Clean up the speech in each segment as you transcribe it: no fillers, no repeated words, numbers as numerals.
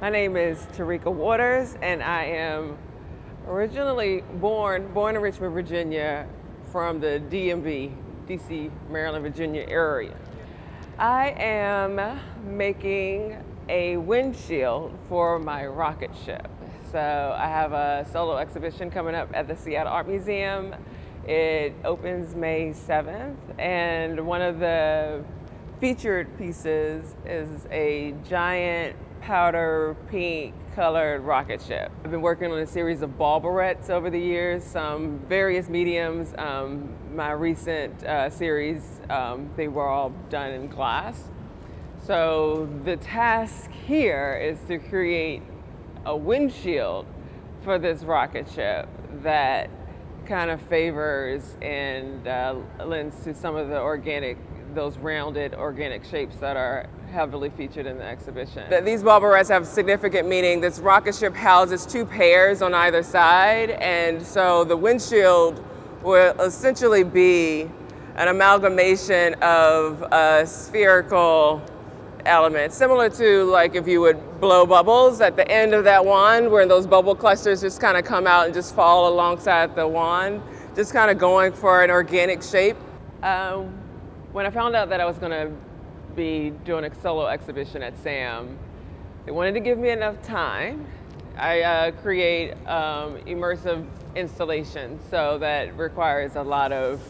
My name is Tariqa Waters, and I am originally born in Richmond, Virginia, from the DMV, DC, Maryland, Virginia area. I am making a windshield for my rocket ship. So I have a solo exhibition coming up at the Seattle Art Museum. It opens May 7th, and one of the featured pieces is a giant powder pink colored rocket ship. I've been working on a series of ball barrettes over the years, some various mediums. My recent series, they were all done in glass. So the task here is to create a windshield for this rocket ship that kind of favors and lends to some of the those rounded organic shapes that are heavily featured in the exhibition. These ball barrettes have significant meaning. This rocket ship houses two pairs on either side, and so the windshield will essentially be an amalgamation of a spherical element, similar to like if you would blow bubbles at the end of that wand, where those bubble clusters just kind of come out and just fall alongside the wand, just kind of going for an organic shape. When I found out that I was going to be doing a solo exhibition at SAM, they wanted to give me enough time. I create immersive installations, so that requires a lot of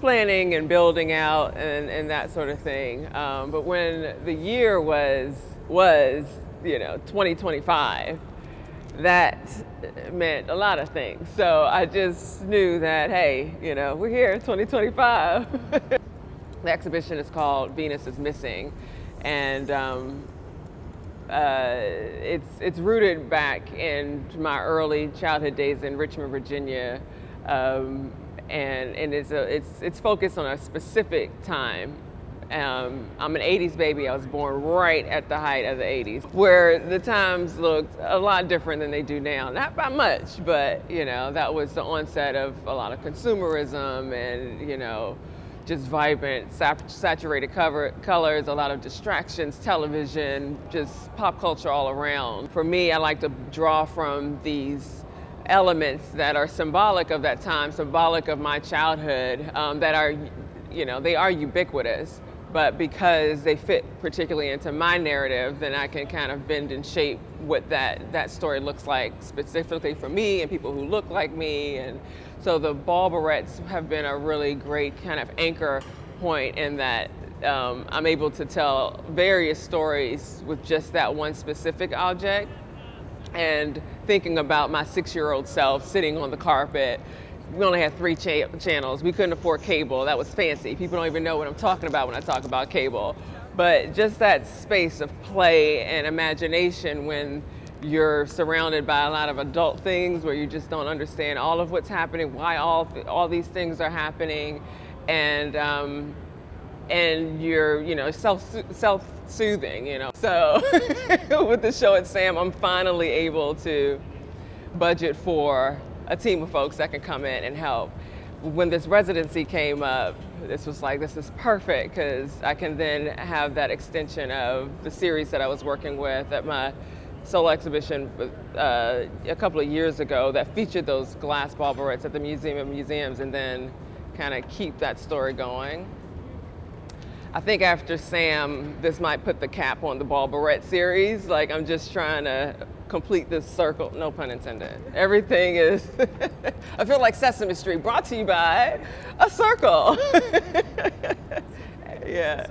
planning and building out and that sort of thing. But when the year was 2025, that meant a lot of things. So I just knew that, hey, we're here, 2025. The exhibition is called Venus is Missing, and it's rooted back in my early childhood days in Richmond, Virginia, and it's focused on a specific time. I'm an 80s baby. I was born right at the height of the 80s, where the times looked a lot different than they do now. Not by much, but that was the onset of a lot of consumerism and just vibrant, saturated colors, a lot of distractions, television, just pop culture all around. For me, I like to draw from these elements that are symbolic of that time, symbolic of my childhood, that are, they are ubiquitous, but because they fit particularly into my narrative, then I can kind of bend and shape what that story looks like specifically for me and people who look like me. And so the ball barrettes have been a really great kind of anchor point in that I'm able to tell various stories with just that one specific object. And thinking about my 6-year-old self sitting on the carpet, we only had 3 channels. We couldn't afford cable. That was fancy. People don't even know what I'm talking about when I talk about cable. But just that space of play and imagination when you're surrounded by a lot of adult things where you just don't understand all of what's happening, why all these things are happening, and you're self-soothing, So with the show at SAM, I'm finally able to budget for a team of folks that can come in and help. When this residency came up, this was perfect, because I can then have that extension of the series that I was working with at my solo exhibition a couple of years ago that featured those glass ball barrettes at the Museum of Museums, and then kind of keep that story going. I think after SAM, this might put the cap on the ball barrette series. Like, I'm just trying to complete this circle, no pun intended. Everything is, I feel like Sesame Street, brought to you by a circle. Yeah.